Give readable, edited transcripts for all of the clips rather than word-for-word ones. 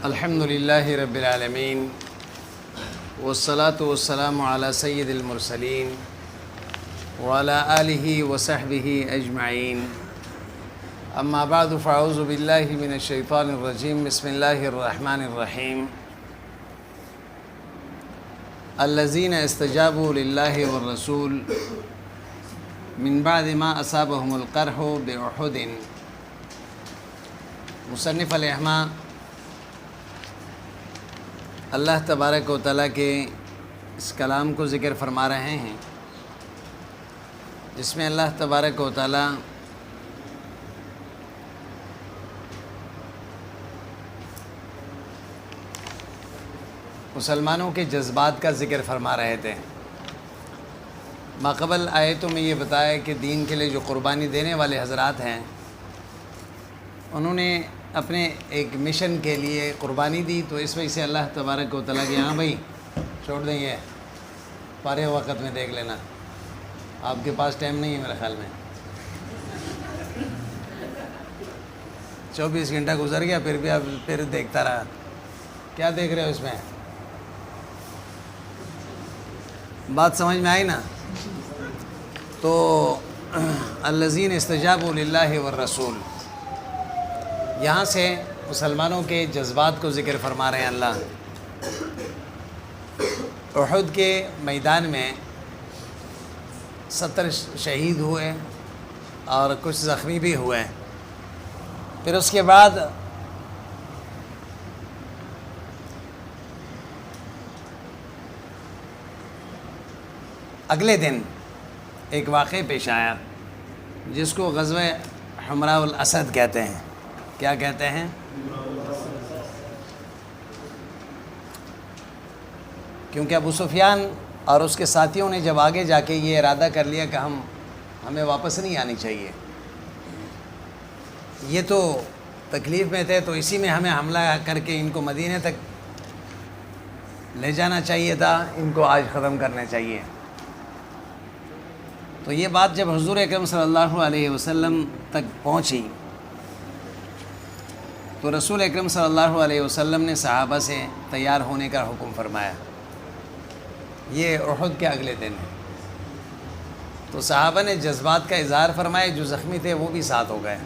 الحمد للہ رب العالمین والصلاة والسلام علی سید المرسلین وعلی آلہ وصحبہ اجمعین اما بعد فاعوذ باللہ من الشیطان الرجیم بسم اللہ الرحمن الرحیم الذین استجابوا للہ والرسول من بعد ما اصابهم القرح بأحد۔ مصنف علیہ اللہ تبارک و تعالیٰ کے اس کلام کو ذکر فرما رہے ہیں جس میں اللہ تبارک و تعالیٰ مسلمانوں کے جذبات کا ذکر فرما رہے تھے۔ ماقبل آیتوں میں یہ بتایا کہ دین کے لیے جو قربانی دینے والے حضرات ہیں انہوں نے اپنے ایک مشن کے لیے قربانی دی، تو اس وجہ سے اللہ تبارک و تعالیٰ کہ ہاں بھائی چھوڑ دیں، یہ فارغ وقت میں دیکھ لینا، آپ کے پاس ٹائم نہیں ہے میرے خیال میں، 24 گھنٹہ گزر گیا پھر بھی آپ پھر دیکھتا رہا، کیا دیکھ رہے ہو اس میں؟ بات سمجھ میں آئی نا؟ تو الذین استجابوا للہ والرسول، یہاں سے مسلمانوں کے جذبات کو ذکر فرما رہے ہیں اللہ۔ احد کے میدان میں 70 شہید ہوئے اور کچھ زخمی بھی ہوئے، پھر اس کے بعد اگلے دن ایک واقعہ پیش آیا جس کو غزوہ حمراء الاسد کہتے ہیں۔ کیا کہتے ہیں؟ کیونکہ ابو سفیان اور اس کے ساتھیوں نے جب آگے جا کے یہ ارادہ کر لیا کہ ہمیں واپس نہیں آنی چاہیے، یہ تو تکلیف میں تھے، تو اسی میں ہمیں حملہ کر کے ان کو مدینے تک لے جانا چاہیے تھا، ان کو آج ختم کرنا چاہیے۔ تو یہ بات جب حضور اکرم صلی اللہ علیہ وسلم تک پہنچی تو رسول اکرم صلی اللہ علیہ وسلم نے صحابہ سے تیار ہونے کا حکم فرمایا۔ یہ احد کے اگلے دن ہے، تو صحابہ نے جذبات کا اظہار فرمایا، جو زخمی تھے وہ بھی ساتھ ہو گئے،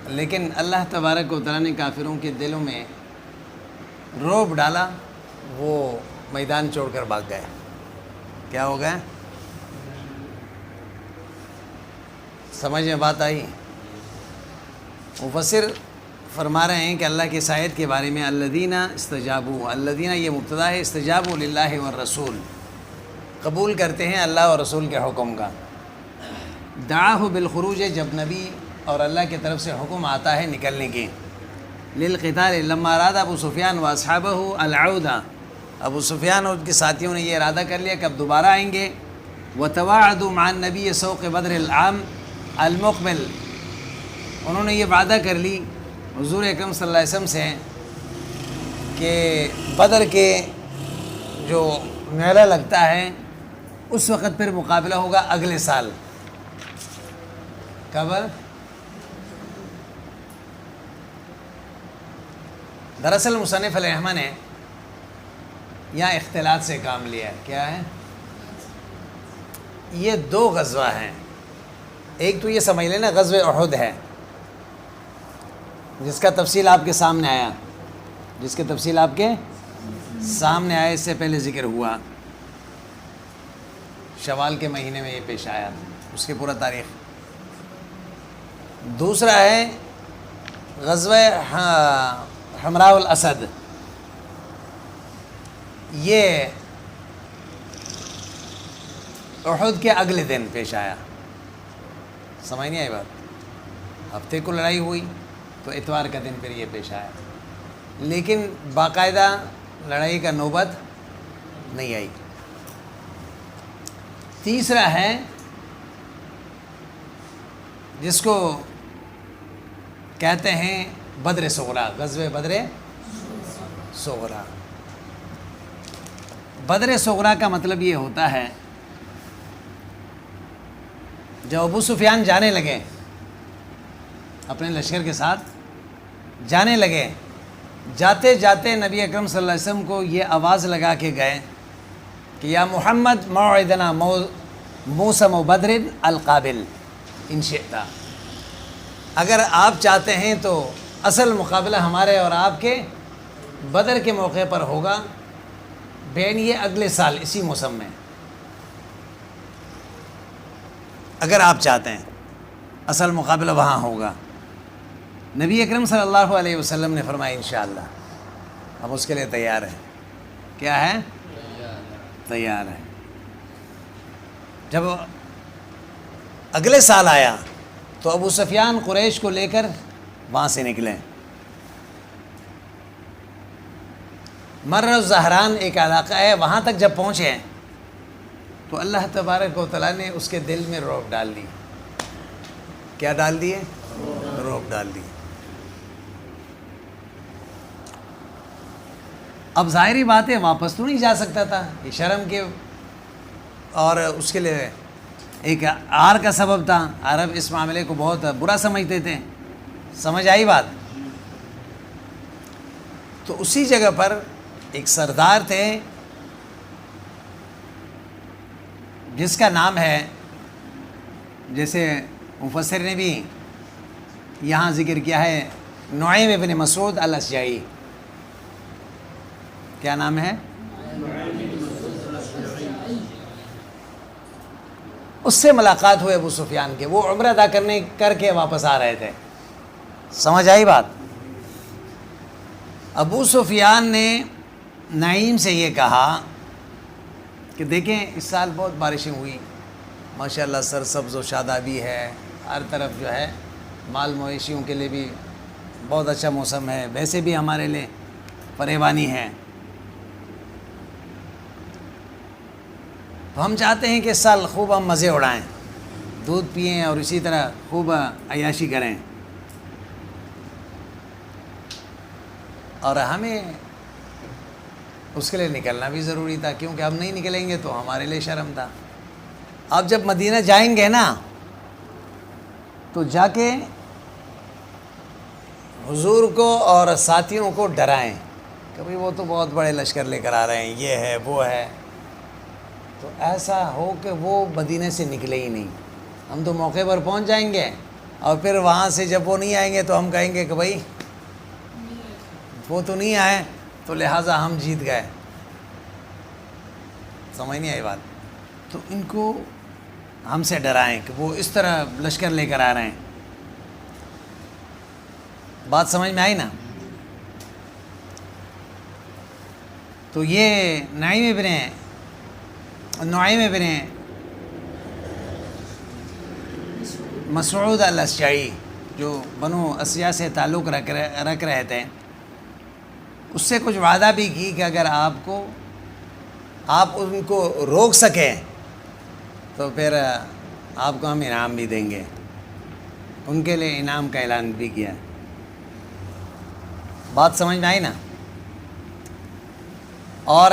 لیکن اللہ تبارک و تعالیٰ نے کافروں کے دلوں میں رعب ڈالا، وہ میدان چھوڑ کر بھاگ گئے۔ کیا ہو گئے؟ سمجھ میں بات آئی؟ مفسر فرما رہے ہیں کہ اللہ کی آیت کے بارے میں الذین استجابوا، الذین یہ مبتدا ہے، استجابوا للہ والرسول، قبول کرتے ہیں اللہ اور رسول کے حکم کا۔ دعاہ بالخروج، جب نبی اور اللہ کی طرف سے حکم آتا ہے نکلنے کی، للقتال لما اراد ابو سفیان واصحابہ العودہ، ابو سفیان اور ان کے ساتھیوں نے یہ ارادہ کر لیا کہ اب دوبارہ آئیں گے۔ وتواعدوا مع النبی سوق بدر العام المقبل، انہوں نے یہ وعدہ کر لی حضور اکرم صلی اللہ علیہ وسلم سے کہ بدر کے جو میلہ لگتا ہے اس وقت پھر مقابلہ ہوگا اگلے سال۔ کب؟ دراصل مصنف علیہ نے یہاں اختلاط سے کام لیا ہے۔ کیا ہے؟ یہ دو غزوہ ہیں، ایک تو یہ سمجھ لینا غزوہ احد ہے جس کا تفصیل آپ کے سامنے آیا، جس کی تفصیل آپ کے سامنے آیا، اس سے پہلے ذکر ہوا، شوال کے مہینے میں یہ پیش آیا، اس کی پورا تاریخ۔ دوسرا ہے غزوہ حمراء الاسد، یہ احد کے اگلے دن پیش آیا۔ سمجھ نہیں آئی بات؟ ہفتے کو لڑائی ہوئی تو اتوار کا دن پھر یہ پیش آیا، لیکن باقاعدہ لڑائی کا نوبت نہیں آئی۔ تیسرا ہے جس کو کہتے ہیں بدر صغریٰ، غزوہ بدر صغریٰ۔ بدر صغریٰ کا مطلب یہ ہوتا ہے جب ابو سفیان جانے لگے اپنے لشکر کے ساتھ جانے لگے، جاتے جاتے نبی اکرم صلی اللہ علیہ وسلم کو یہ آواز لگا کے گئے کہ یا محمد موعدنا موسم بدر القابل ان شئتا، اگر آپ چاہتے ہیں تو اصل مقابلہ ہمارے اور آپ کے بدر کے موقع پر ہوگا، بین یہ اگلے سال اسی موسم میں، اگر آپ چاہتے ہیں اصل مقابلہ وہاں ہوگا۔ نبی اکرم صلی اللہ علیہ وسلم نے فرمایا انشاءاللہ، ہم اس کے لیے تیار ہیں۔ کیا ہے؟ تیار ہے۔ جب اگلے سال آیا تو ابو سفیان قریش کو لے کر وہاں سے نکلے۔ مر الزہران ایک علاقہ ہے، وہاں تک جب پہنچے تو اللہ تبارک و تعالیٰ نے اس کے دل میں رعب ڈال دی۔ کیا ڈال دیے؟ رعب ڈال دی۔ اب ظاہری بات ہے واپس تو نہیں جا سکتا تھا، یہ شرم کے اور اس کے لیے ایک عار کا سبب تھا۔ عرب اس معاملے کو بہت برا سمجھتے تھے، سمجھ آئی بات؟ تو اسی جگہ پر ایک سردار تھے جس کا نام ہے، جیسے مفسر نے بھی یہاں ذکر کیا ہے، نعیم ابن مسعود الاشجعی۔ کیا نام ہے؟ اس سے ملاقات ہوئے ابو سفیان کے، وہ عمرہ ادا کر کے واپس آ رہے تھے، سمجھ آئی بات؟ ابو سفیان نے نعیم سے یہ کہا کہ دیکھیں اس سال بہت بارشیں ہوئی، ماشاءاللہ سرسبز و شادابی ہے، ہر طرف جو ہے مال مویشیوں کے لیے بھی بہت اچھا موسم ہے، ویسے بھی ہمارے لیے پریوانی ہے، تو ہم چاہتے ہیں کہ اس سال خوب ہم مزے اڑائیں، دودھ پئیں اور اسی طرح خوب عیاشی کریں، اور ہمیں اس کے لیے نکلنا بھی ضروری تھا، کیونکہ ہم نہیں نکلیں گے تو ہمارے لیے شرم تھا۔ آپ جب مدینہ جائیں گے نا تو جا کے حضور کو اور ساتھیوں کو ڈرائیں کہ بھئی وہ تو بہت بڑے لشکر لے کر آ رہے ہیں، یہ ہے وہ ہے، تو ایسا ہو کہ وہ مدینہ سے نکلے ہی نہیں۔ ہم تو موقع پر پہنچ جائیں گے اور پھر وہاں سے جب وہ نہیں آئیں گے تو ہم کہیں گے کہ بھئی وہ تو نہیں آئے تو لہٰذا ہم جیت گئے۔ سمجھ نہیں آئی بات؟ تو ان کو ہم سے ڈرائیں کہ وہ اس طرح لشکر لے کر آ رہے ہیں۔ بات سمجھ میں آئی نا؟ تو یہ نعیم ابن مسعود الاشجعی جو بنو اسیہ سے تعلق رکھ رہے تھے، اس سے کچھ وعدہ بھی کی کہ اگر آپ ان کو روک سکیں تو پھر آپ کو ہم انعام بھی دیں گے۔ ان کے لیے انعام کا اعلان بھی کیا۔ بات سمجھ میں آئی نا؟ اور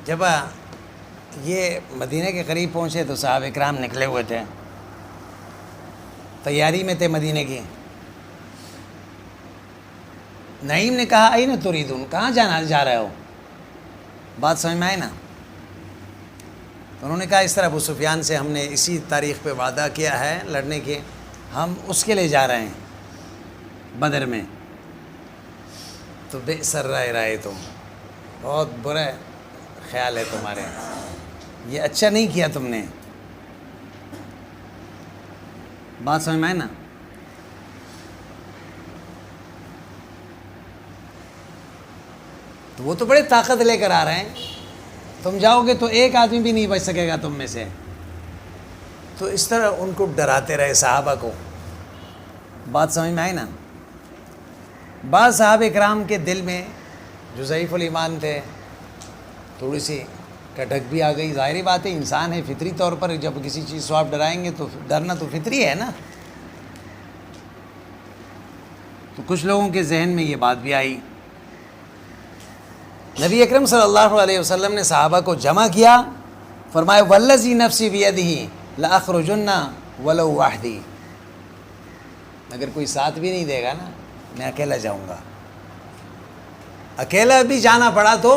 جب یہ مدینہ کے قریب پہنچے تو صحابہ اکرام نکلے ہوئے تھے، تیاری میں تھے مدینہ کی۔ نعیم نے کہا این تریدون، کہاں جا رہے ہو؟ بات سمجھ میں آئی نا؟ تو انہوں نے کہا اس طرح ابو سفیان سے ہم نے اسی تاریخ پہ وعدہ کیا ہے لڑنے کے، ہم اس کے لیے جا رہے ہیں بدر میں۔ تو بئس الرائے تم، بہت برا خیال ہے تمہارے، یہ اچھا نہیں کیا تم نے۔ بات سمجھ میں آئی نا؟ تو وہ تو بڑے طاقت لے کر آ رہے ہیں، تم جاؤ گے تو ایک آدمی بھی نہیں بچ سکے گا تم میں سے۔ تو اس طرح ان کو ڈراتے رہے صحابہ کو۔ بات سمجھ میں آئی نا؟ بعض صحابہ اکرام کے دل میں جو ضعیف الایمان تھے تھوڑی سی کٹک بھی آ گئی۔ ظاہری بات ہے، انسان ہے، فطری طور پر جب کسی چیز سے آپ ڈرائیں گے تو ڈرنا تو فطری ہے نا۔ تو کچھ لوگوں کے ذہن میں یہ بات بھی آئی۔ نبی اکرم صلی اللہ علیہ وسلم نے صحابہ کو جمع کیا، فرمایا والذی نفسی بیدہ لأخرجن ولو وحدی، اگر کوئی ساتھ بھی نہیں دے گا نا میں اکیلا جاؤں گا، اکیلا بھی جانا پڑا تو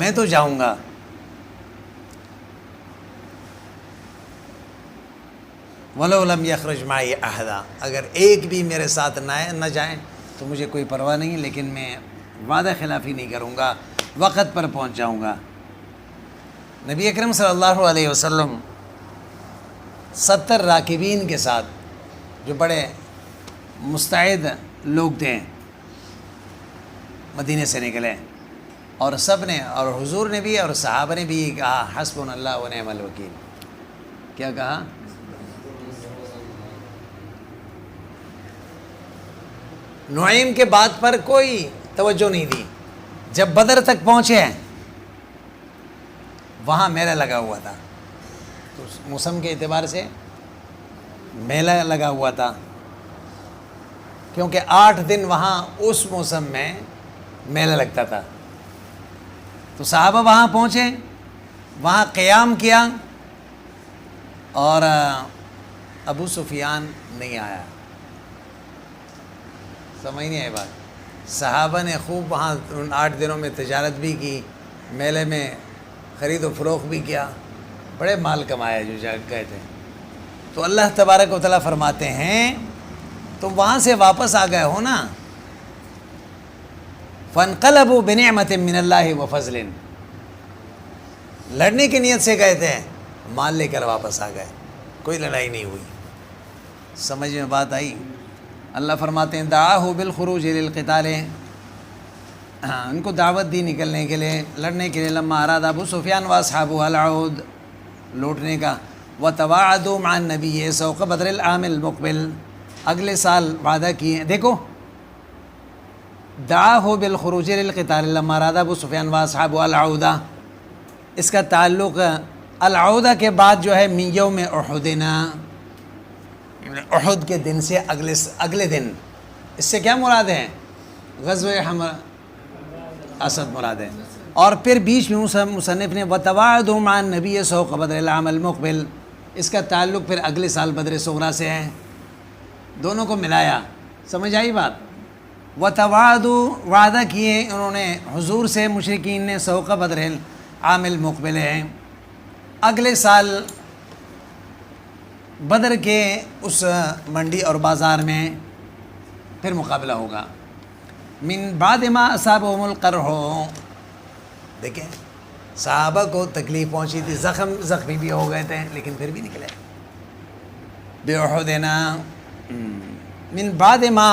میں تو جاؤں گا۔ وَلَوْ لَمْ يَخْرُجْ مَعِي أَحَدٌ، اگر ایک بھی میرے ساتھ نہ جائیں تو مجھے کوئی پرواہ نہیں، لیکن میں وعدہ خلافی نہیں کروں گا، وقت پر پہنچ جاؤں گا۔ نبی اکرم صلی اللہ علیہ وسلم 70 راکبین کے ساتھ، جو بڑے مستعد لوگ تھے، مدینے سے نکلے، اور سب نے، اور حضور نے بھی اور صحابہ نے بھی کہا حسبنا اللہ و نعم الوکیل۔ کیا کہا؟ نعیم کے بات پر کوئی توجہ نہیں دی۔ جب بدر تک پہنچے وہاں میلہ لگا ہوا تھا، تو موسم کے اعتبار سے میلہ لگا ہوا تھا، کیونکہ 8 دن وہاں اس موسم میں میلہ لگتا تھا۔ تو صحابہ وہاں پہنچے، وہاں قیام کیا، اور ابو سفیان نہیں آیا۔ سمجھ نہیں آئی بات؟ صحابہ نے خوب وہاں ان 8 دنوں میں تجارت بھی کی، میلے میں خرید و فروخت بھی کیا، بڑے مال کمایا جو گئے تھے۔ تو اللہ تبارک و تعالیٰ فرماتے ہیں تم وہاں سے واپس آ گئے ہو نا، فَانْقَلَبُوا بِنِعْمَةٍ مِّنَ اللَّهِ وَفَضْلٍ، لڑنے کی نیت سے گئے تھے، مال لے کر واپس آ گئے، کوئی لڑائی نہیں ہوئی۔ سمجھ میں بات آئی؟ اللہ فرماتے ہیں دعاہ بالخروج للقتال، ان کو دعوت دی نکلنے کے لیے، لڑنے کے لیے، لما اراد ابو سفیان واصحابہ العود، لوٹنے کا، وتواعدوا مع النبی سوق بدر العام المقبل، اگلے سال وعدہ کیے۔ دیکھو دعاہ بالخروج للقتال لما اراد ابو سفیان واصحابہ العودہ، اس کا تعلق العودہ کے بعد جو ہے من یوم احدنا، احد کے دن سے اگلے دن، اس سے کیا مراد ہے؟ غزوہ حمر اسد مراد ہے۔ اور پھر بیچ میں مصنف نے وتواعدوا مع النبی سوق بدر العام المقبل، اس کا تعلق پھر اگلے سال بدر صغریٰ سے ہے، دونوں کو ملایا۔ سمجھ آئی بات؟ وتواعدوا، وعدہ کیے انہوں نے حضور سے، مشرکین نے، سوق بدر العام المقبل ہے، اگلے سال بدر کے اس منڈی اور بازار میں پھر مقابلہ ہوگا۔ من بعد ما اصابهم القرح، دیکھیں صحابہ کو تکلیف پہنچی تھی، زخمی بھی ہو گئے تھے، لیکن پھر بھی نکلے۔ بِأُحُدِنَا، من بعد ما،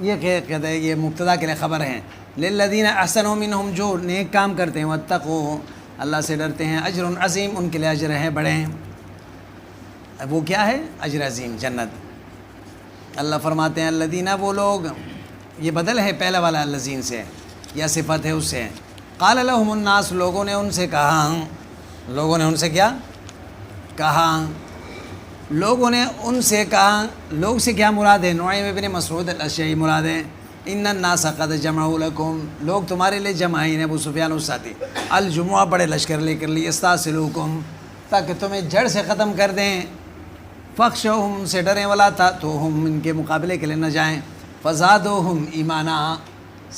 یہ کہتے ہیں یہ مبتدا کے لیے خبر ہیں، للذین احسنوا منہم، جو نیک کام کرتے ہیں، واتقوا، اللہ سے ڈرتے ہیں، اجر عظیم، ان کے لیے اجر ہے بڑے۔ وہ کیا ہے؟ اجر عظیم، جنت۔ اللہ فرماتے ہیں الذین، وہ لوگ، یہ بدل ہے پہلا والا الذین سے، یا صفت ہے اس سے۔ قال لهم الناس، لوگوں نے ان سے کہا، لوگوں نے ان سے کیا کہا؟ لوگوں نے ان سے کہا، لوگ سے کیا مراد ہے؟ نعیم ابن مسعود الاشعری مراد ہے۔ ان الناس قد جمعوا لکم، لوگ تمہارے لیے جمع ہیں، ابو سفیان اس ساتھی، الجمعہ، بڑے لشکر لے کر لیے، استاصلوکم، تاکہ تمہیں جڑ سے ختم کر دیں، فخشوہم، ان سے ڈریں، ولا تاتوہم، ان کے مقابلے کے لیے نہ جائیں، فزادوہم ایمانا،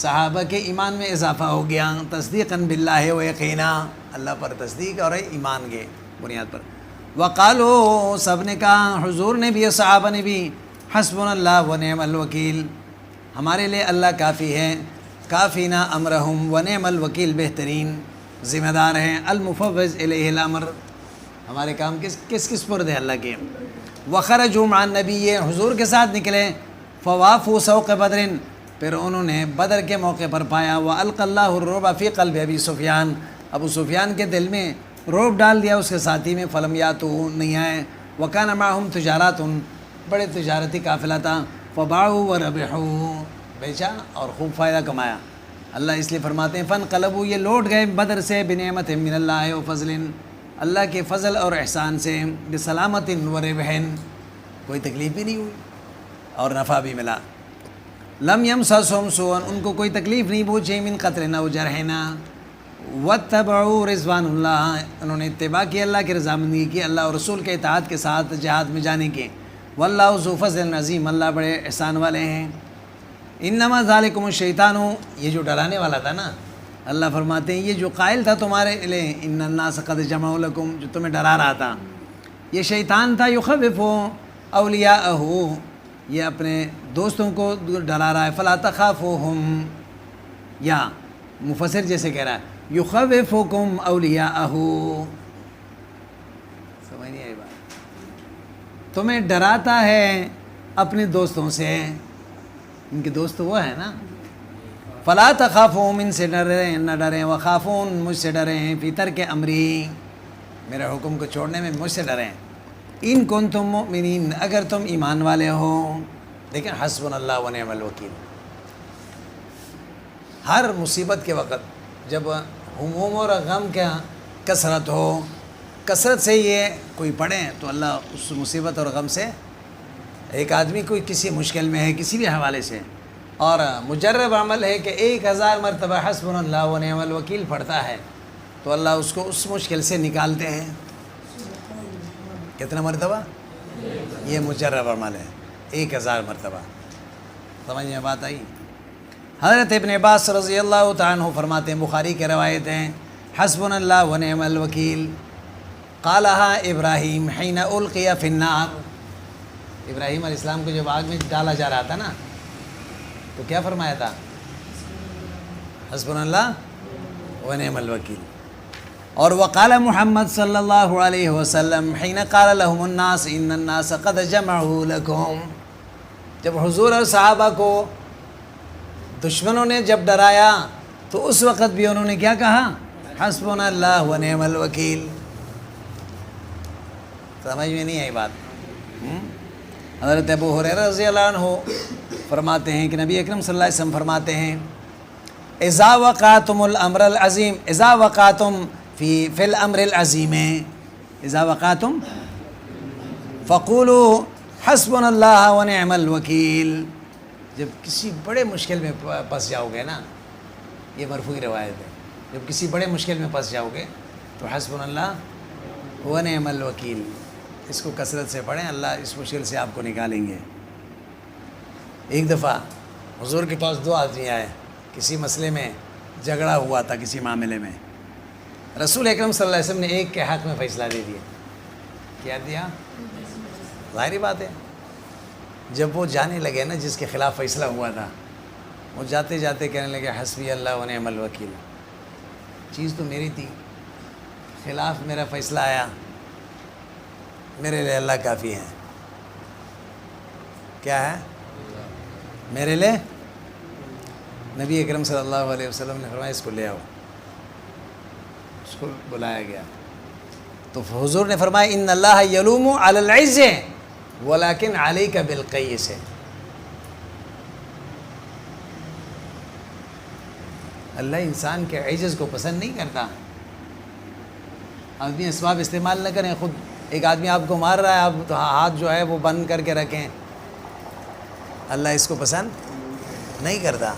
صحابہ کے ایمان میں اضافہ ہو گیا، تصدیقاً باللہ و یقینا، اللہ پر تصدیق اور ایمان کے بنیاد پر۔ وقالو، سب نے کہا، حضور نے بھی، صحابہ نے بھی، حسبنا اللہ و نعم الوکیل، ہمارے لیے اللہ کافی ہے، کافینا امرہم و نعم الوکیل، بہترین ذمہ دار ہیں، المفوض الیہ الامر، ہمارے کام کس پرد ہے؟ اللہ کے۔ وخرجوا مع النبی، حضور کے ساتھ نکلے، فوافوا سوق بدر، پھر انہوں نے بدر کے موقع پر پایا، وَأَلْقَى اللَّهُ الرُّعْبَ فِي قَلْبِ أَبِي سفیان، ابو سفیان کے دل میں روب ڈال دیا اس کے ساتھی میں، فلم یاتوا، نہیں آئے، وَكَانَ مَعَهُمْ تجارات، بڑے تجارتی قافلہ تھا، فَبَاعُوا وَرَبِحُوا، بیچا اور خوب فائدہ کمایا۔ اللہ اس لیے فرماتے ہیں فَانْقَلَبُوا، یہ لوٹ گئے بدر سے، بِنِعْمَةٍ مِّنَ اللَّهِ وَفَضْلٍ، اللہ کے فضل اور احسان سے، بِسَلَامَةٍ وَرِبْحٍ، کوئی تکلیف بھی نہیں ہوئی اور نفع بھی ملا۔ لم یمسسہم سوء، ان کو کوئی تکلیف نہیں پہنچی، من قتل او جرح، واتبعوا رضوان اللہ، انہوں نے اتباع کی اللہ کی رضامندی کی، اللہ اور رسول کے اطاعت کے ساتھ جہاد میں جانے کے، واللہ ذو فضل عظیم، اللہ بڑے احسان والے ہیں۔ انما ذالکم الشیطان، یہ جو ڈرانے والا تھا نا، اللہ فرماتے ہیں یہ جو قائل تھا تمہارے لیے، ان الناس قد جمعوا لکم، جو تمہیں ڈرا رہا تھا، یہ شیطان تھا، یخوف اولیاءہ، یہ اپنے دوستوں کو ڈرا رہا ہے، فلا تخافوہم، یا مفسر جیسے کہہ رہا ہے یخوفکم اولیاءہ، سمجھ نہیں آئی بات، تمہیں ڈراتا ہے اپنے دوستوں سے، ان کے دوست وہ ہے نا، فلا تخافوہم، ان سے ڈریں نہ ڈریں، وخافون، مجھ سے ڈریں، فی ترک امری، میرے حکم کو چھوڑنے میں مجھ سے ڈریں، ان کنتم مؤمنین، اگر تم ایمان والے ہو۔ دیکھیں حسبنا اللہ ونعم الوکیل، ہر مصیبت کے وقت جب ہموم اور غم کا کثرت ہو، کثرت سے یہ کوئی پڑھیں تو اللہ اس مصیبت اور غم سے، ایک آدمی کوئی کسی مشکل میں ہے کسی بھی حوالے سے، اور مجرب عمل ہے کہ 1000 مرتبہ حسبنا اللہ ونعم الوکیل پڑھتا ہے تو اللہ اس کو اس مشکل سے نکالتے ہیں۔ کتنا مرتبہ؟ یہ مجرب عمل ہے، 1000 مرتبہ۔ سمجھ میں بات آئی؟ حضرت ابن عباس رضی اللہ تعالیٰ عنہ فرماتے ہیں، بخاری کے روایت ہیں، حسبنا اللہ ونعم الوکیل قالہا ابراہیم حین القی فی النار، ابراہیم علیہ السلام کو جب آگ میں ڈالا جا رہا تھا نا تو کیا فرمایا تھا؟ حسبنا اللہ ونعم الوکیل۔ اور وقال محمد صلی اللہ علیہ وسلم حین قال لهم الناس ان الناس قد جمعوا لکم، جب حضور اور صحابہ کو دشمنوں نے جب ڈرایا تو اس وقت بھی انہوں نے کیا کہا؟ حسبنا اللہ ونعم الوکیل۔ سمجھ میں نہیں آئی بات؟ حضرت ابو ہریرہ رضی اللہ عنہ فرماتے ہیں کہ نبی اکرم صلی اللہ علیہ وسلم فرماتے ہیں، اذا وقعتم الامر العظیم، اذا وقعتم فی الامر العظیم، اذا وقعتم فقولوا حسبنا اللہ ونعم الوکیل، جب کسی بڑے مشکل میں پھنس جاؤ گے نا، یہ مرفوعی روایت ہے، جب کسی بڑے مشکل میں پھنس جاؤ گے تو حسبنا اللہ ونعم الوکیل، اس کو کثرت سے پڑھیں، اللہ اس مشکل سے آپ کو نکالیں گے۔ ایک دفعہ حضور کے پاس 2 آدمی آئے، کسی مسئلے میں جھگڑا ہوا تھا کسی معاملے میں، رسول اکرم صلی اللہ علیہ وسلم نے ایک کے حق میں فیصلہ دے دیا۔ کیا دیا؟ ظاہری بات ہے، جب وہ جانے لگے نا جس کے خلاف فیصلہ ہوا تھا، وہ جاتے جاتے کہنے لگے حسبی اللہ ونعم الوکیل، چیز تو میری تھی، خلاف میرا فیصلہ آیا، میرے لیے اللہ کافی ہے۔ کیا ہے؟ میرے لیے نبی اکرم صلی اللہ علیہ وسلم نے فرمایا اس کو لے آؤ، اس کو بلایا گیا تو حضور نے فرمایا ان اللہ یلوم علی العز ولیکن علیک بالقیس، اللہ انسان کے عجز کو پسند نہیں کرتا۔ آدمی اسباب استعمال نہ کریں، خود ایک آدمی آپ کو مار رہا ہے، آپ تو ہاتھ جو ہے وہ بند کر کے رکھیں، اللہ اس کو پسند نہیں کرتا۔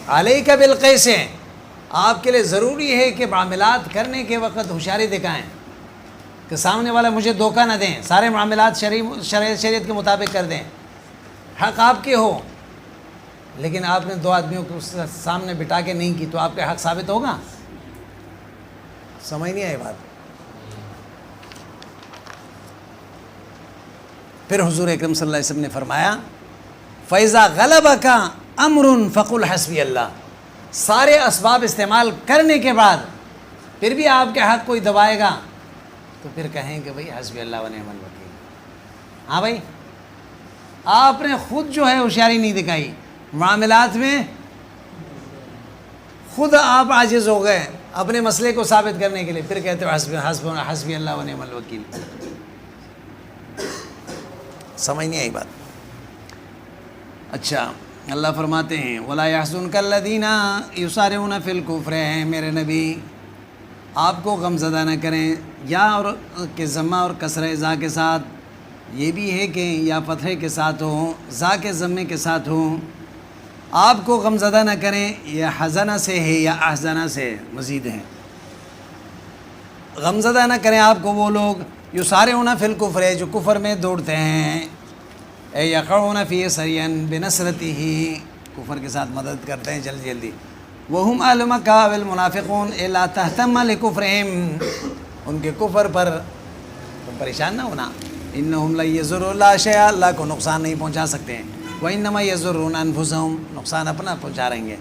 علیک بالقیس، آپ کے لیے ضروری ہے کہ معاملات کرنے کے وقت ہوشیاری دکھائیں کہ سامنے والا مجھے دھوکہ نہ دیں، سارے معاملات شریعت کے مطابق کر دیں، حق آپ کے ہو، لیکن آپ نے 2 آدمیوں کو سامنے بٹھا کے نہیں کی تو آپ کا حق ثابت ہوگا؟ سمجھ نہیں آئی بات؟ پھر حضور اکرم صلی اللہ علیہ وسلم نے فرمایا فَإِذَا غَلَبَكَ أَمْرٌ فَقُلْ حَسْبِيَ اللَّهُ، سارے اسباب استعمال کرنے کے بعد پھر بھی آپ کے حق کوئی دبائے گا تو پھر کہیں کہ بھئی حسبی اللہ ونعم الوکیل۔ ہاں بھائی، آپ نے خود جو ہے ہوشیاری نہیں دکھائی، معاملات میں خود آپ عاجز ہو گئے اپنے مسئلے کو ثابت کرنے کے لیے، پھر کہتے ہو حسبی اللہ ونعم الوکیل۔ سمجھ نہیں آئی بات؟ اچھا، اللہ فرماتے ہیں وَلَا يَحْزُنْكَ الَّذِينَ يُسَارِعُونَ فِي الْكُفْرِ، میرے نبی آپ کو غم زدہ نہ کریں، یا اور کہ ضمہ اور کسرہ زا کے ساتھ، یہ بھی ہے کہ یا فتح کے ساتھ ہو، زا کے ضمے کے ساتھ ہو، آپ کو غم زدہ نہ کریں، یا حزنہ سے ہے یا احزنہ سے مزید ہے، غم زدہ نہ کریں آپ کو وہ لوگ یسارعون فی الکفر، جو کفر میں دوڑتے ہیں، اے یقعون فی سریا بنصرتہ، کفر کے ساتھ مدد کرتے ہیں جلدی جلدی، وہم اہل مکہ والمنافقون لا تہتم لکفرہم، ان کے کفر پر تم پریشان نہ ہونا، انہم لن یضروا اللہ شیئا، اللہ کو نقصان نہیں پہنچا سکتے ہیں، وانما یضرون انفسہم، نقصان اپنا پہنچا رہیں گے،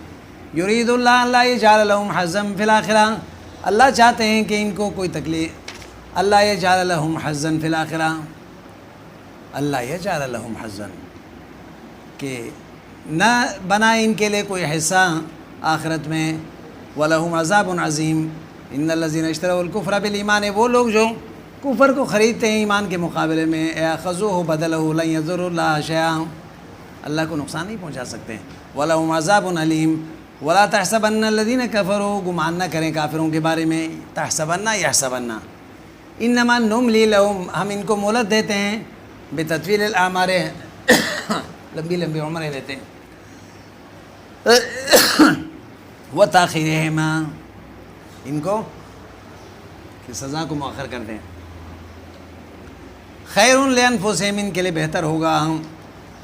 یرید اللہ اللہ یجعل لہم حظا فی الآخرہ، اللہ چاہتے ہیں کہ ان کو کوئی تکلیف، اللہ یجعل لہم حظا فی الآخرہ، اللہ یجعل لہم حظا، کہ نہ بنائے ان کے لیے کوئی حصہ آخرت میں، وَلَهُمْ عَذَابٌ عَظِيمٌ، إِنَّ الَّذِينَ اشْتَرَوُا الْكُفْرَ بِالْإِيمَانِ، وہ لوگ جو کفر کو خریدتے ہیں ایمان کے مقابلے میں، اَخَذُوهُ بَدَلَهُ لَن يَضُرُّوا اللَّهَ شَيْئًا، اللہ کو نقصان نہیں پہنچا سکتے، وَلَهُمْ عَذَابٌ أَلِيمٌ، وَلَا تَحْسَبَنَّ الَّذِينَ كَفَرُوا، گمان نہ کریں کافروں کے بارے میں، تحسبن یحسبن، انما نملی لہم، ہم ان کو مہلت دیتے ہیں، بتطویل الاعمار، لمبی لمبی عمریں دیتے ہیں، وتاخیرہما، ان کو کہ سزا کو مؤخر کر دیں، خیر لانفسہم، ان کے لیے بہتر ہوگا،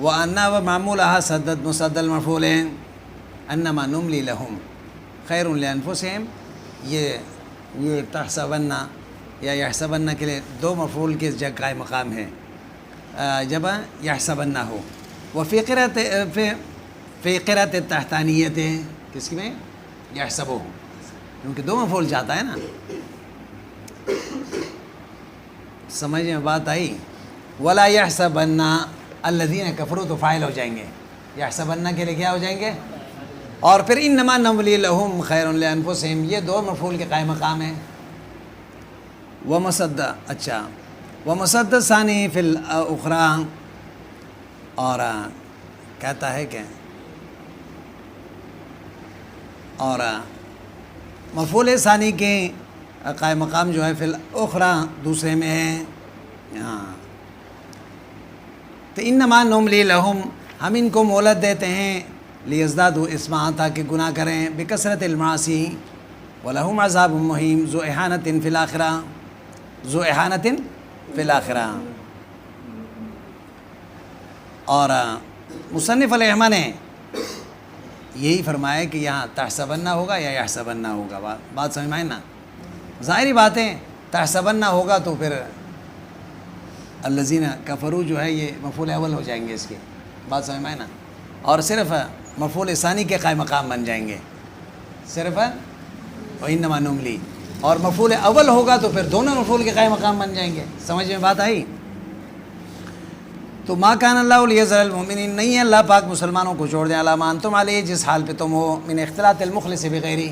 وَأَنَّا وَمَعْمُولَهَا سدد مسد المفعول، انما نملی لہم خیر لانفسہم، یہ تحسبن یا یحسبن کے لیے دو مفعول کے جگہ قائم مقام ہے، جب یحسبن ہو، وفی قرأت التحتانیت، کس میں یحسبو، کیونکہ دو مفعول چاہتا ہے نا، سمجھ میں بات آئی، ولا یحسبن الذین کفروا، تو فاعل ہو جائیں گے، یحسبن کے لیے کیا ہو جائیں گے، اور پھر انما نملی لہم خیر لانفسہم، یہ دو مفعول کے قائم مقام ہے، ومصد، اچھا ومصد ثانی فی الاخری، اور کہتا ہے کہ اور مفعول ثانی کے قائم مقام جو ہے فی الاخری دوسرے میں ہے، ہاں، تو انما نملی لہم، ہم ان کو مہلت دیتے ہیں، لیزدادوا اسما، تاکہ گناہ کریں، بکثرت المعاصی، ولہم عذاب مہین، ذو احانۃ فی الآخرہ، ذو احانۃ فی الآخرہ، اور مصنف علیہ رحمہ نے یہی فرمایا کہ یہاں تحسبن ہوگا یا یحسبن ہوگا، بات سمجھ میں آئی نا، ظاہری باتیں تحسبن ہوگا تو پھر الذین کفروا جو ہے یہ مفعول اول ہو جائیں گے اس کے، بات سمجھ میں آئی نا، اور صرف مفعول ثانی کے قائم مقام بن جائیں گے، صرف وانما نملی، اور مفعول اول ہوگا تو پھر دونوں مفعول کے قائم مقام بن جائیں گے، سمجھ میں بات آئی؟ تو ما کان اللہ لیذر المؤمنین، نہیں ہے اللہ پاک مسلمانوں کو چھوڑ دیں، علامان تم علیہ، جس حال پہ تم ہو، من اختلاط المخلص بغیری،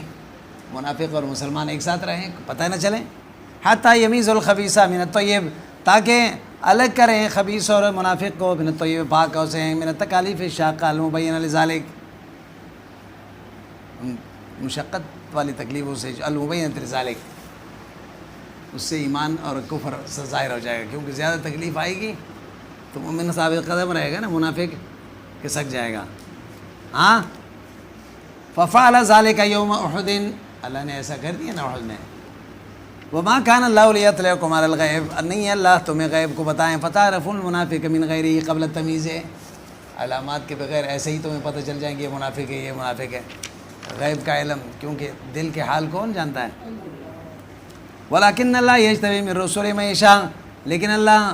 منافق اور مسلمان ایک ساتھ رہیں، پتہ نہ چلیں، حتی یمیز الخبیث من الطیب، تاکہ الگ کریں خبیث اور منافق کو، من الطیب پاک سے، من التکالیف الشاقہ المبینہ لذالک، مشقت والی تکلیفوں سے، المبینہ لذالک، اس سے ایمان اور کفر سے ظاہر ہو جائے گا، کیونکہ زیادہ تکلیف آئے گی تو مومن ثابت قدم رہے گا نا، منافق کھسک جائے گا، ہاں، ففعل ذلك یوم احد، اللہ نے ایسا کر دیا نا احد میں، وما كان اللہ لیطلعکم علی الغیب، نہیں ہے اللہ تمہیں غیب کو بتائیں، فتعرفوا المنافق من غیرہ قبل التمییز، علامات کے بغیر ایسے ہی تمہیں پتہ چل جائیں گے یہ منافق ہے یہ منافق ہے، غیب کا علم، کیونکہ دل کے حال کون جانتا ہے، ولکن اللہ یجتبی من رسولہ من یشاء، لیکن اللہ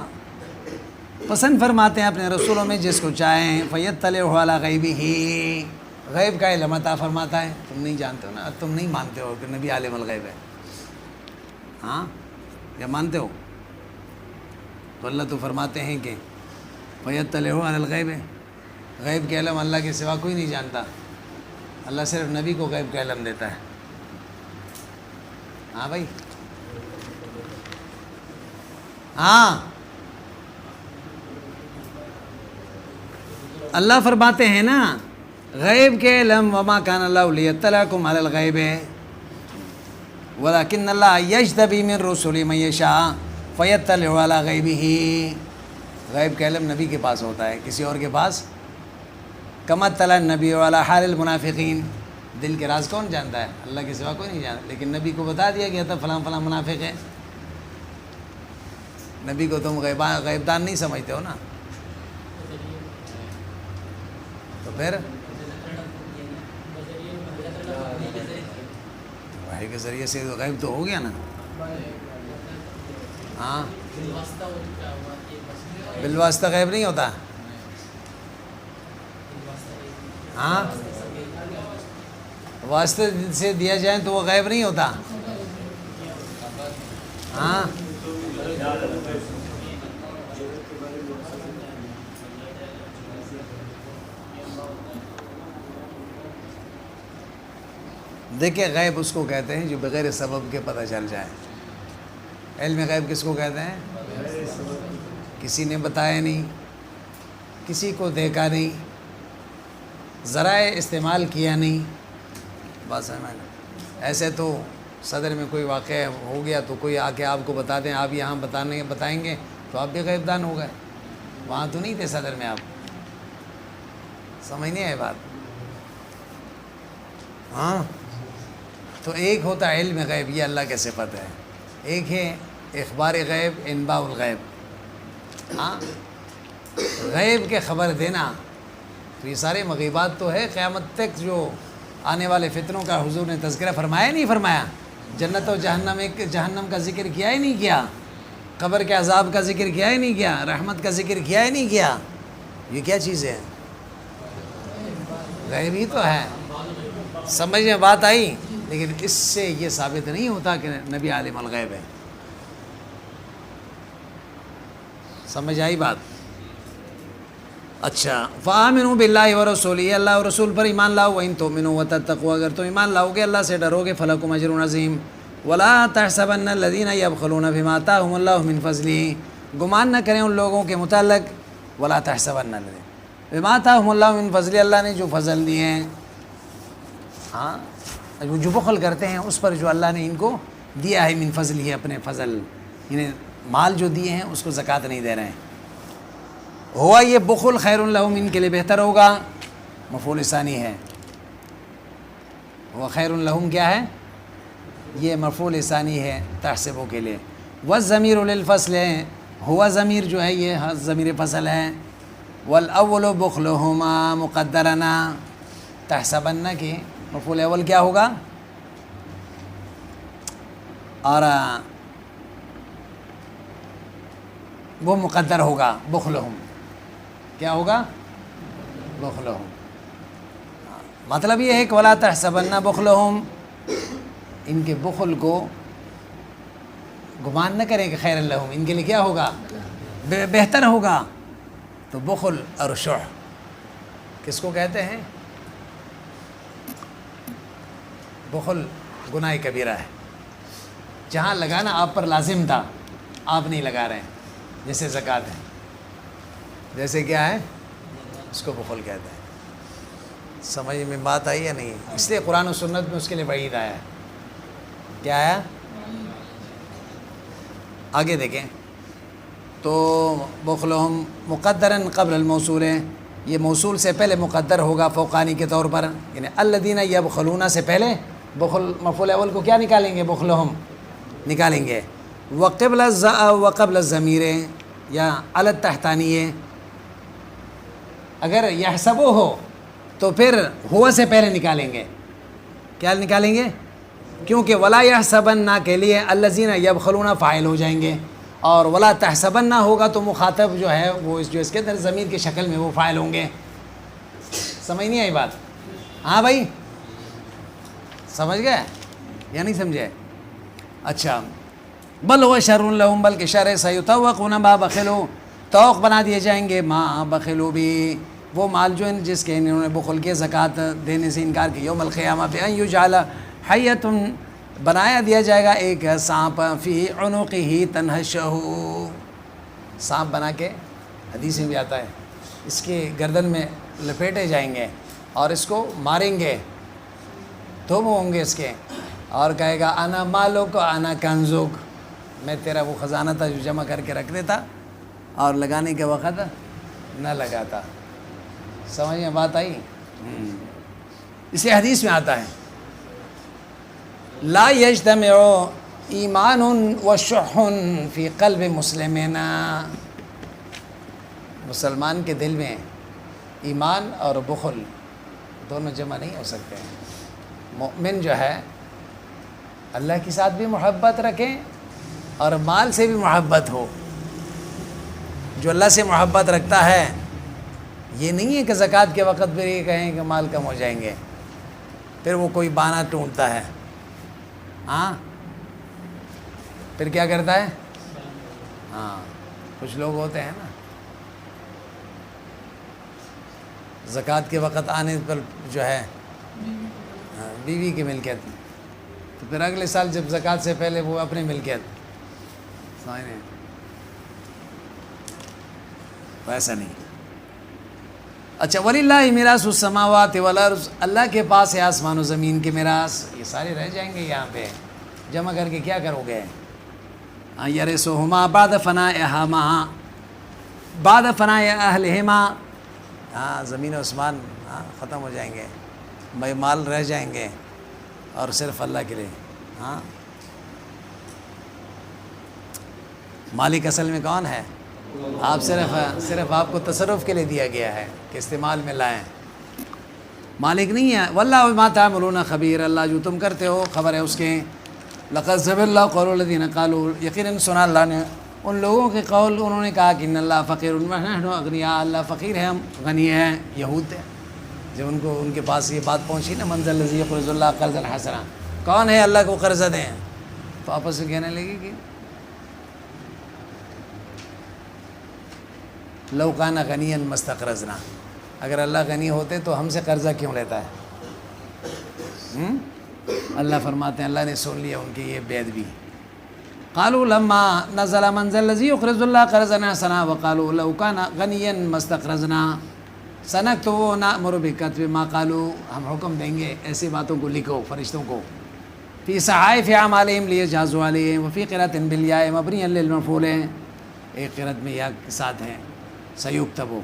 پسند فرماتے ہیں اپنے رسولوں میں جس کو چاہیں، فیطلع علی غیبہ، غیب کا علم عطا فرماتا ہے، تم نہیں جانتے ہو نا، تم نہیں مانتے ہو کہ نبی عالم الغیب ہے، ہاں، یا مانتے ہو؟ تو اللہ تو فرماتے ہیں کہ فیطلع علی الغیبہ، غیب کے علم اللہ کے سوا کوئی نہیں جانتا، اللہ صرف نبی کو غیب کا علم دیتا ہے، ہاں بھائی، ہاں، اللہ فرماتے ہیں نا غیب کے علم، وما کان اللہ لیطلعکم علی الغیب ولکن اللہ یجتبی من رسولہ من یشاء فیطلع علی غیبہ، غیب کا علم نبی کے پاس ہوتا ہے، کسی اور کے پاس، کما اطلع النبی علی حال المنافقین، دل کے راز کون جانتا ہے؟ اللہ کے سوا کوئی نہیں جانتا، لیکن نبی کو بتا دیا گیا تھا فلاں فلاں منافق ہے، نبی کو تم غیب دان نہیں سمجھتے ہو نا، تو پھر وحی کے ذریعے سے غیب تو ہو گیا نا. ہاں بالواسطہ غیب نہیں ہوتا. ہاں واسطے سے دیا جائے تو وہ غیب نہیں ہوتا. ہاں دیکھیں غیب اس کو کہتے ہیں جو بغیر سبب کے پتہ چل جائے. علم غیب کس کو کہتے ہیں؟ کسی نے بتایا نہیں، کسی کو دیکھا نہیں، ذرائع استعمال کیا نہیں. بات سمجھ میں؟ ایسے تو صدر میں کوئی واقعہ ہو گیا تو کوئی آ کے آپ کو بتا دیں، آپ یہاں بتائیں گے تو آپ بھی غیب دان ہو گئے. وہاں تو نہیں تھے صدر میں آپ. سمجھ نہیں آئی بات؟ ہاں تو ایک ہوتا ہے علم غیب، یہ اللہ کے صفت ہے. ایک ہے اخبار غیب، انباء الغیب. ہاں غیب کے خبر دینا تو یہ سارے مغیبات تو ہے. قیامت تک جو آنے والے فتنوں کا حضور نے تذکرہ فرمایا نہیں فرمایا؟ جنت و جہنم کا ذکر کیا ہی نہیں کیا؟ قبر کے عذاب کا ذکر کیا ہی نہیں کیا؟ رحمت کا ذکر کیا ہی نہیں کیا؟ یہ کیا چیز ہے؟ غیب ہی تو ہے. سمجھ میں بات آئی؟ لیکن اس سے یہ ثابت نہیں ہوتا کہ نبی عالم الغیب ہے. سمجھ آئی بات؟ اچھا فآمنوا باللہ ورسولہ، اللہ و رسول پر ایمان لاؤ. وإن تؤمنوا وتتقوا، اگر تم ایمان لاؤ گے اللہ سے ڈرو گے، فلکم اجر عظیم. ولا تحسبن الذین یبخلون بما آتاہم اللہ من فضلہ، گمان نہ کریں ان لوگوں کے متعلق. ولا تحسبن الذین بما آتاہم اللہ من فضلہ، اللہ نے جو فضل دیے ہیں، ہاں جو بخل کرتے ہیں اس پر جو اللہ نے ان کو دیا ہے من فضل ہی، اپنے فضل، انہیں مال جو دیے ہیں اس کو زکوٰۃ نہیں دے رہے ہیں. ہوا یہ بخل خیر لہم، ان کے لیے بہتر ہوگا. مفعول ثانی ہے. وہ خیر لہم کیا ہے؟ یہ مفعول ثانی ہے تحسبوں کے لیے. والضمیر للفصل ہے، ہوا ضمیر جو ہے یہ ضمیر فصل ہے. والاول بخلہما مقدرنا، تحسبن کی مفعول اول کیا ہوگا؟ اور وہ مقدر ہوگا بخلہم. کیا ہوگا؟ بخلہم. مطلب یہ ہے کہ ولا تحسبن بخلہم، ان کے بخل کو گمان نہ کریں کہ خیر لہم، ان کے لیے کیا ہوگا؟ بہتر ہوگا. تو بخل اور شح کس کو کہتے ہیں؟ بخل گناہ کبیرہ ہے. جہاں لگانا آپ پر لازم تھا آپ نہیں لگا رہے ہیں، جیسے زکوٰۃ ہے، جیسے کیا ہے، اس کو بخل کہتے ہیں. سمجھ میں بات آئی یا نہیں؟ اس لیے قرآن و سنت میں اس کے لیے وعید آیا ہے. کیا آیا؟ آگے دیکھیں تو بخلہم مقدراً قبل الموصول ہے، یہ موصول سے پہلے مقدر ہوگا فوقانی کے طور پر، یعنی الذین یبخلون سے پہلے بخل مفعول اول کو کیا نکالیں گے؟ بخلہم نکالیں گے. وقبل الضمیر یا علی تحتانی، اگر یحسبو ہو تو پھر ہوا سے پہلے نکالیں گے. کیا نکالیں گے؟ کیونکہ ولا یحسبن کے لیے الذین یبخلون فاعل ہو جائیں گے، اور ولا تحسبن ہوگا تو مخاطب جو ہے وہ جو اس کے اندر ضمیر کی شکل میں وہ فاعل ہوں گے. سمجھ نہیں آئی بات؟ ہاں بھائی سمجھ گئے یا نہیں سمجھے؟ اچھا بل هو شر لهم، بلکہ شر ہے. سیطوقون ما بخلوا، توق بنا دیے جائیں گے ما بخلوا بھی، وہ مال جو جس کے انہوں نے بخل کے زکوٰۃ دینے سے انکار کیا. یوم القیامہ بأن یجعل حیۃ، بنایا دیا جائے گا ایک سانپ، فی عنقہ تنہشہ، سانپ بنا کے حدیث میں بھی آتا ہے اس کے گردن میں لپیٹے جائیں گے اور اس کو ماریں گے. دو منہ ہوں گے اس کے، اور کہے گا انا مالک انا کنزک، میں تیرا وہ خزانہ تھا جو جمع کر کے رکھ دیتا اور لگانے کے وقت نہ لگاتا. سمجھ میں بات آئی؟ اسے حدیث میں آتا ہے لا یجتمع ایمان و شح فی قلب مسلمین، مسلمان کے دل میں ایمان اور بخل دونوں جمع نہیں ہو سکتے ہیں۔ مومن جو ہے اللہ کے ساتھ بھی محبت رکھیں اور مال سے بھی محبت ہو۔ جو اللہ سے محبت رکھتا ہے یہ نہیں ہے کہ زکوٰۃ کے وقت پھر یہ کہیں کہ مال کم ہو جائیں گے، پھر وہ کوئی بہانہ ڈھونڈتا ہے، ہاں پھر کیا کرتا ہے؟ ہاں کچھ لوگ ہوتے ہیں نا زکوٰۃ کے وقت آنے پر جو ہے بیوی کی ملکیت، تو پھر اگلے سال جب زکوٰۃ سے پہلے وہ اپنی ملکیت، ویسا نہیں۔ اچھا وَلِلَّهِ مِيرَاثُ السَّمَاوَاتِ وَالْأَرْضِ، اللہ کے پاس ہے آسمان و زمین کے میراث، یہ سارے رہ جائیں گے یہاں پہ، جمع کر کے کیا کرو گے؟ يَرِثُهُمَا بَعْدَ فَنَائِهِمَا، بعد فناء اہلہما، ہاں زمین و آسمان ختم ہو جائیں گے، بھائی مال رہ جائیں گے اور صرف اللہ کے لیے۔ ہاں مالک اصل میں کون ہے؟ آپ صرف آپ کو تصرف کے لیے دیا گیا ہے کہ استعمال میں لائیں، مالک نہیں ہے۔ واللہ بما تعملون خبیر، اللہ جو تم کرتے ہو خبر ہے اس کے۔ لقد سمع اللہ قول الذین قالوا، یقیناً سنا اللہ نے ان لوگوں کے قول انہوں نے کہا کہ ان اللہ فقیر ونحن اغنیاء، اللہ فقیر ہے ہم غنی ہیں، یہود تھے جب ان کے پاس یہ بات پہنچی نا، من ذا الذی یقرض اللہ قرضا حسنا، کون ہے اللہ کو قرض دیں، تو آپس میں کہنے لگے کہ لو کان غنیا مستقرضنا، اگر اللہ غنی ہوتے تو ہم سے قرضہ کیوں لیتا ہے؟ اللہ فرماتے ہیں اللہ نے سن لیا ان کی یہ بے ادبی۔ قالوا لما نزل من ذا الذی یقرض اللہ قرضا حسنا وقالوا لو کان غنیا مستقرضنا سنکتب نأمر بکتب ما قالوا، ہم حکم دیں گے ایسی باتوں کو لکھو فرشتوں کو، فی صحائف اعمالہم لیجازوا علیہم، وفی قرأۃ بالیاء مبنیا للمفعول، ایک قرأت میں یا کے ساتھ ہیں سیکتبو،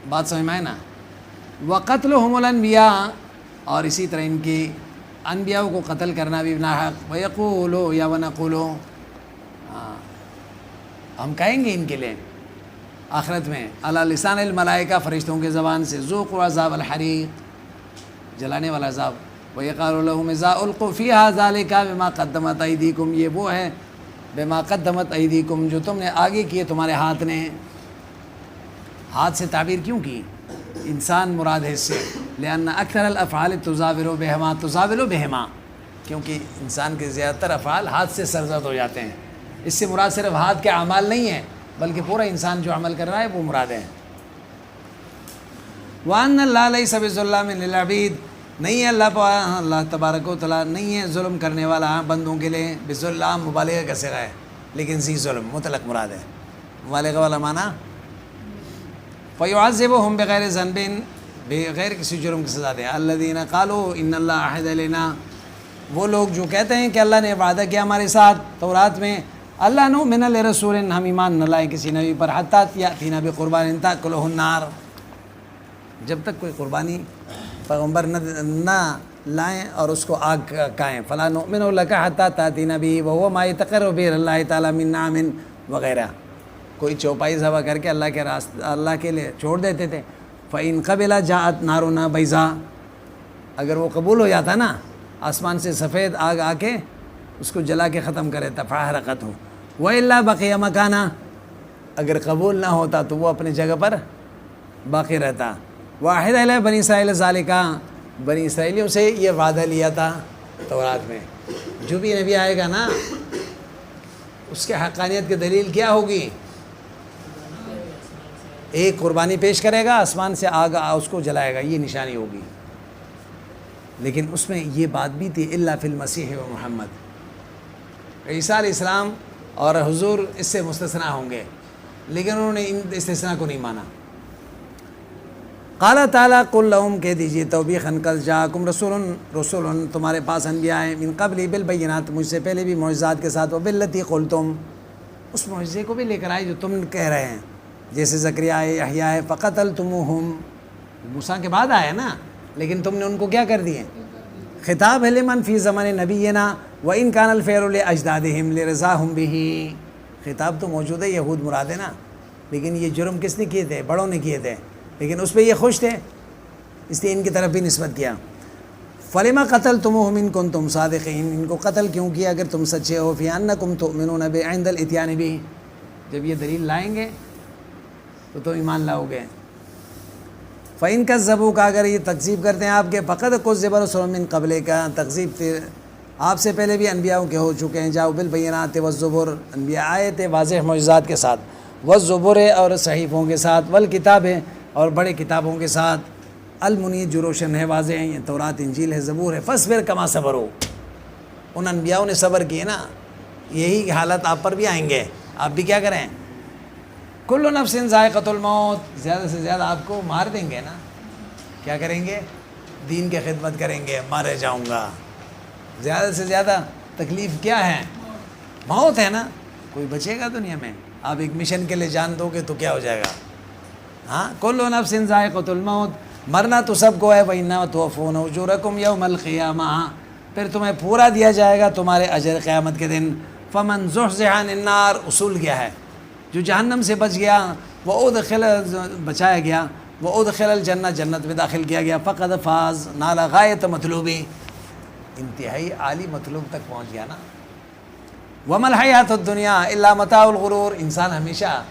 بات سمجھ میں آئے نا۔ وقتلہم الانبیاء، اور اسی طرح ان کی انبیاء کو قتل کرنا بھی ناحق، ویقولو یا ونقولو، ہم کہیں گے ان کے لیے آخرت میں علی لسان الملائکہ، فرشتوں کے زبان سے، ذوقوا عذاب الحریق، جلانے والا عذاب، ویقال لهم اذا القوا فیہا ذلک بما قدمت ایدیکم، یہ وہ ہے بما قدمت ایدیکم جو تم نے آگے کیے تمہارے ہاتھ نے۔ ہاتھ سے تعبیر کیوں کی؟ انسان مراد ہے اس سے، لأن اکثر الافعال تزاور بہما، تزاول بہما، کیونکہ انسان کے زیادہ تر افعال ہاتھ سے سرزد ہو جاتے ہیں، اس سے مراد صرف ہاتھ کے اعمال نہیں ہیں بلکہ پورا انسان جو عمل کر رہا ہے وہ مراد ہے۔ وَأَنَّ اللَّهَ لَيْسَ بِظَلَّامٍ لِلْعَبِيدِ، نہیں ہے اللہ تبارک و تعالیٰ نہیں ہے ظلم کرنے والا بندوں کے لیے، بظلام مبالغہ کا صیغہ ہے لیکن ذی ظلم مطلق مراد ہے، مبالغہ والا معنی۔ فَيُعَذِّبُهُمْ بِغَيْرِ ذَنْبٍ، بغیر کسی جرم کی سزا دے۔ الَّذِينَ قَالُوا إِنَّ اللَّهَ عَهِدَ إِلَيْنَا، وہ لوگ جو کہتے ہیں کہ اللہ نے وعدہ کیا ہمارے ساتھ تورات میں، اللہ نؤمن لرسول، ہم ایمان نہ لائیں کسی نبی پر، حتی یأتینا بقربان تأکلہ النار، جب تک کوئی قربانی پیغمبر نہ لائیں اور اس کو آگ کھائیں، فلا نؤمن لک حتی تأتینا بہ وہو ما یتقرب بہ اللہ تعالی من نعم وغیرہ، کوئی چوپائی ذبح کر کے اللہ کے لیے چھوڑ دیتے تھے۔ فإن قبل جاءت نارنا بیضاء، اگر وہ قبول ہو جاتا نا، آسمان سے سفید آگ آ کے اس کو جلا کے ختم کرے تھا، فاحرقتہ، وإلا بقی مکانا، اگر قبول نہ ہوتا تو وہ اپنی جگہ پر باقی رہتا۔ واحد علیہ بنی اسرائیل ذالکا، بنی اسرائیلیوں سے یہ وعدہ لیا تھا تورات میں، جو بھی نبی آئے گا نا اس کے حقانیت کی دلیل کیا ہوگی؟ ایک قربانی پیش کرے گا، آسمان سے آگ اس کو جلائے گا، یہ نشانی ہوگی۔ لیکن اس میں یہ بات بھی تھی الا فی المسیح و محمد، عیسیٰ علیہ السلام اور حضور اس سے مستثنیٰ ہوں گے، لیکن انہوں نے ان استثناء کو نہیں مانا۔ قال تعالیٰ قل لہم، کہہ دیجیے توبیخاً قد جاءکم رسول، تمہارے پاس انبیاء ہیں، من قبل بالبینات، مجھ سے پہلے بھی معجزات کے ساتھ، وباللتی قلتم، اس معجزے کو بھی لے کر آئے جو تم کہہ رہے ہیں، جیسے زکریا ہے، یحییٰ ہے، فقتلتموہم، موسیٰ کے بعد آیا نا، لیکن تم نے ان کو کیا کر دیے؟ خطاب ہے لمن فی زمن نبینا وَإِن كَانَ الْفِعْلُ لِأَجْدَادِهِمْ لِرِضَاهُمْ بِهِ، خطاب تو موجود ہے، یہود مراد ہے نا، لیکن یہ جرم کس نے کیے تھے؟ بڑوں نے کیے تھے، لیکن اس پہ یہ خوش تھے، اس لیے ان کی طرف بھی نسبت کیا۔ فَلِمَ قَتَلْتُمُوهُمْ إِن كُنتُمْ صَادِقِينَ، ان کو قتل کیوں کیا اگر تم سچے ہو؟ فِي أَنَّكُمْ تُؤْمِنُونَ عِندَ الْإِتْيَانِ بِهِ، جب یہ دلیل لائیں گے تو تم ایمان لاؤ گے۔ فَإِن كَذَّبُوكَ، اگر یہ تکذیب کرتے ہیں آپ کے، فَقَدْ كُذِّبَ رُسُلٌ مِّن قَبْلِكَ، تکذیب آپ سے پہلے بھی انبیاء کے ہو چکے ہیں، جاؤ بالبینات والزبر، انبیاء آئے تھے واضح معجزات کے ساتھ، والزبر اور صحیفوں کے ساتھ، والکتاب اور بڑے کتابوں کے ساتھ، المنیر جو روشن ہے، واضح ہیں، تورات انجیل ہے، زبور ہے، فاصبر کما صبروا، ان انبیاء نے صبر کیے نا، یہی حالت آپ پر بھی آئیں گے، آپ بھی کیا کریں؟ کل نفس ذائقۃ الموت، زیادہ سے زیادہ آپ کو مار دیں گے نا، کیا کریں گے؟ دین کی خدمت کریں گے، مارے جاؤں گا، زیادہ سے زیادہ تکلیف کیا ہے؟ موت ہے نا، کوئی بچے گا دنیا میں؟ آپ ایک مشن کے لیے جان دو گے تو کیا ہو جائے گا؟ ہاں، کل نفس ذائقۃ الموت، مرنا تو سب کو ہے، وَإِنَّمَا تُوَفُّونَ أُجُورَكُمْ يَوْمَ الْقِيَامَةِ، پھر تمہیں پورا دیا جائے گا تمہارے اجر قیامت کے دن۔ فَمَنْ زُحْزِحَ عَنِ النَّارِ، اصول کیا ہے؟ جو جہنم سے بچ گیا، بچایا گیا، وَأُدْخِلَ الْجَنَّةَ، جنت میں داخل کیا گیا، فَقَدْ فَازَ، نَالَ غَایَةَ مطلوبی، انتہائی عالی مطلوب تک پہنچ گیا نا۔ وَمَا الْحَیَاةُ الدُّنْیَا إِلَّا مَتَاعُ الْغُرُورِ، انسان ہمیشہ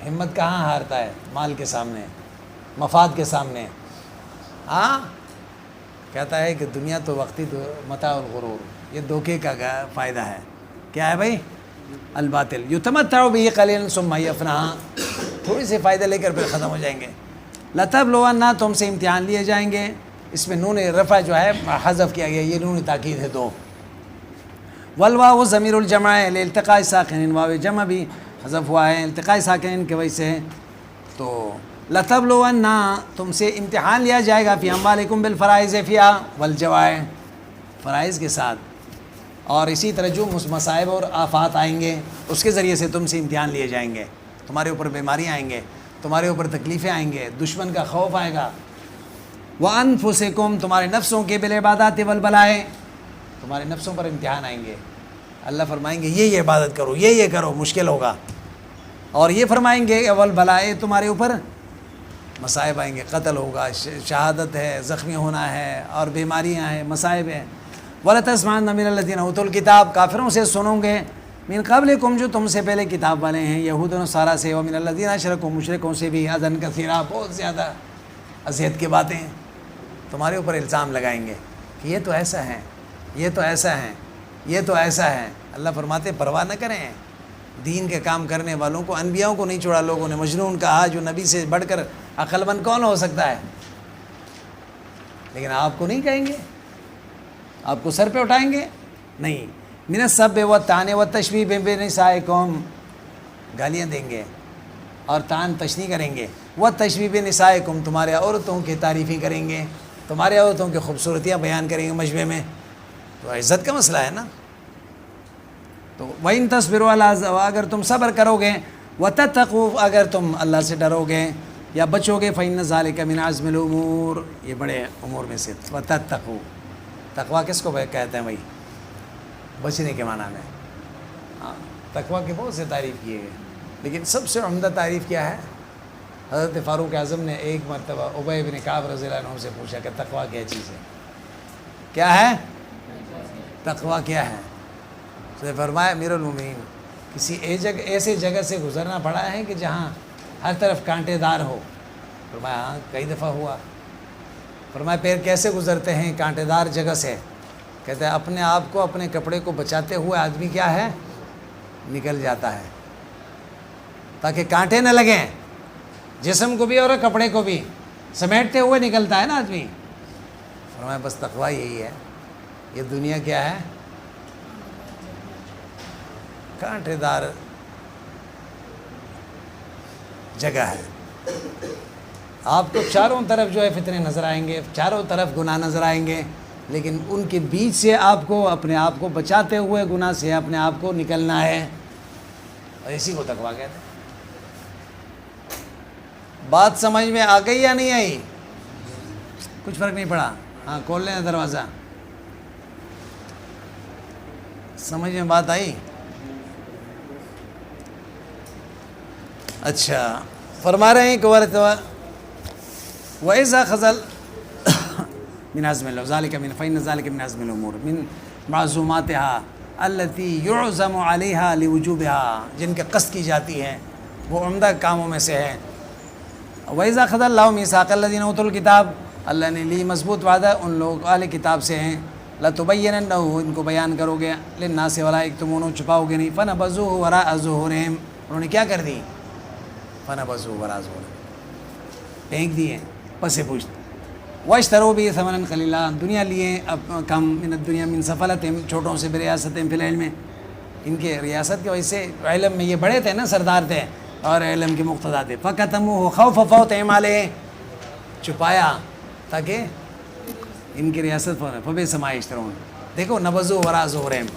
ہمت کہاں ہارتا ہے؟ مال کے سامنے، مفاد کے سامنے، ہاں کہتا ہے کہ دنیا تو وقتی متاع الغرور، یہ دھوکے کا فائدہ ہے۔ کیا ہے بھائی؟ الباطل، یتمتع به قلیلا ثم یفنیٰ، تھوڑی سی فائدہ لے کر پھر ختم ہو جائیں گے۔ لتبلونہ، تم سے امتحان لیے جائیں گے، اس میں نون رفع جو ہے حذف کیا گیا، یہ نون تاکید ہے دو۔ والواو ضمیر الجمع ہے، لالتقاء ساکنین، واو جمع بھی حذف ہوا ہے التقاء ساکنین کی وجہ سے۔ تو لتبلونہ، تم سے امتحان لیا جائے گا، فی اموالکم بالفرائض فیہا والجوائع، فرائض کے ساتھ، اور اسی طرح جو مصائب اور آفات آئیں گے اس کے ذریعے سے تم سے امتحان لیے جائیں گے، تمہارے اوپر بیماریاں آئیں گے، تمہارے اوپر تکلیفیں آئیں گے، دشمن کا خوف آئے گا۔ وَأَنفُسِكُمْ، تمہارے نفسوں کے بالعبادات والبلائے، تمہارے نفسوں پر امتحان آئیں گے، اللہ فرمائیں گے یہ عبادت کرو، یہ کرو، مشکل ہوگا، اور یہ فرمائیں گے والبلائے، تمہارے اوپر مصائب آئیں گے، قتل ہوگا، شہادت ہے، زخمی ہونا ہے، اور بیماریاں ہیں، مصائب ہیں۔ وَلَتَسْمَعَنَّ مِنَ الَّذِينَ أُوتُوا الْكِتَابَ، کافروں سے سنو گے، من قبلکم، جو تم سے پہلے کتاب والے ہیں، یہود و نصارہ سے، ومن الذین اشرکوا، مشرکوں سے بھی، اذًا کثیرا، بہت زیادہ اذیت کی باتیں تمہارے اوپر الزام لگائیں گے کہ یہ تو ایسا ہے، یہ تو ایسا ہے، یہ تو ایسا ہے۔ اللہ فرماتے پرواہ نہ کریں، دین کے کام کرنے والوں کو، انبیاء کو نہیں چھوڑا لوگوں نے، مجنون کہا، جو نبی سے بڑھ کر عقل مند کون ہو سکتا ہے؟ لیکن آپ کو نہیں کہیں گے، آپ کو سر پہ اٹھائیں گے نہیں۔ من السب والطعن والتشبیہ بنسائکم، گالیاں دیں گے اور طعن تشنیع کریں گے، والتشبیہ بنسائکم، تمہارے عورتوں کی تعریفیں کریں گے، تمہارے عورتوں کی خوبصورتیاں بیان کریں گے مجمع میں، تو عزت کا مسئلہ ہے نا۔ تو وَإِن تَصْبِرُوا عَلَىٰ، اگر تم صبر کرو گے، وَتَتَّقُوا، اگر تم اللہ سے ڈرو گے یا بچو گے، فَإِنَّ ذَلِكَ مِنْ عَزْمِ الْأُمُورِ، یہ بڑے امور میں سے۔ وَتَتَّقُوا، تقویٰ کس کو کہتے ہیں بھائی؟ بچنے کے معنی میں۔ ہاں، تقویٰ کے بہت سے تعریف کیے گئے، لیکن سب سے عمدہ تعریف کیا ہے؟ حضرت فاروق اعظم نے ایک مرتبہ ابی بن کعب رضی اللہ عنہ سے پوچھا کہ تقویٰ کیا چیز ہے؟ کیا ہے تقویٰ؟ کیا ہے؟ تو فرمایا امیر المومنین، کسی ایسے جگہ سے گزرنا پڑا ہے کہ جہاں ہر طرف کانٹے دار ہو؟ فرمایا ہاں، کئی دفعہ ہوا۔ فرمایا پھر کیسے گزرتے ہیں کانٹے دار جگہ سے؟ کہتے ہیں اپنے آپ کو، اپنے کپڑے کو بچاتے ہوئے آدمی کیا ہے؟ نکل جاتا ہے، تاکہ کانٹے نہ لگیں، جسم کو بھی اور کپڑے کو بھی سمیٹتے ہوئے نکلتا ہے نا آدمی۔ فرمایا بس تقویٰ یہی ہے، یہ دنیا کیا ہے؟ کانٹے دار جگہ ہے۔ آپ کو چاروں طرف جو ہے فتنے نظر آئیں گے، چاروں طرف گناہ نظر آئیں گے، لیکن ان کے بیچ سے آپ کو اپنے آپ کو بچاتے ہوئے گناہ سے اپنے آپ کو نکلنا ہے، اور اسی کو تقویٰ کہتے ہیں۔ بات سمجھ میں آ گئی یا نہیں آئی؟ کچھ فرق نہیں پڑا؟ ہاں کھول لیں دروازہ. سمجھ میں بات آئی؟ اچھا فرما رہے ہیں کہ وَإِذَا خَزَلْ من عزم ذلك من فإن ذلك من عزم الأمور من معزوماتها التي يعزم عليها لوجوبها، جن کے قصد کی جاتی ہے وہ عمدہ کاموں میں سے ہے. وَإِذَا خَذَ اللَّهُ مِيثَاقَ الَّذِينَ أُوتُوا الْكِتَابَ، اللہ نے لی مضبوط وعدہ ان لوگ اہل کتاب سے ہیں. لَتُبَيِّنَنَّهُ، ان کو بیان کرو گے. لِلنَّاسِ وَلَا يَكْتُمُونَهُ، چھپاؤ گے نہیں. فَنَبَذُوهُ وَرَاءَ ظُهُورِهِمْ، انہوں نے کیا کر دی؟ فَنَبَذُوهُ وَرَاءَ ظُهُورِهِمْ، پھینک دیے پس پشت. وَاشْتَرَوْا بِهِ ثَمَنًا قَلِيلًا، دنیا لیے اب کم. من الدنیا من سفلتہم، چھوٹوں سے بریاستہم فی العلم، ان کے ریاست کی وجہ سے علم میں یہ بڑے تھے نا، سردار تھے اور علم کے مقتدا تھے. فَكَتَمُوهُ خَوْفَ فَوْتِهِمْ عَلَيْهِ، چھپایا تاکہ ان کی ریاست فَبِئْسَ مَا يَشْتَرُونَ. دیکھو نبذوا وراء ظہورہم،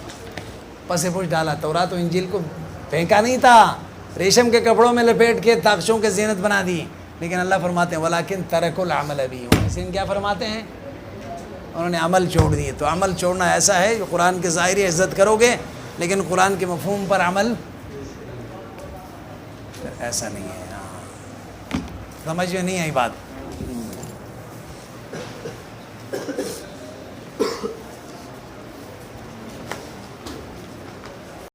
پس پشت ڈالا. تورات و انجیل کو پھینکا نہیں تھا، ریشم کے کپڑوں میں لپیٹ کے تاخچوں کے زینت بنا دی. لیکن اللہ فرماتے ہیں وَلَكِنْ تَرَكُوا الْعَمَلَ بِهِ، لیکن کیا فرماتے ہیں؟ انہوں نے عمل چھوڑ دیے. تو عمل چھوڑنا ایسا ہے کہ قرآن کے ظاہری عزت کرو گے لیکن قرآن کے مفہوم پر عمل ایسا نہیں ہے. سمجھ میں نہیں آئی بات؟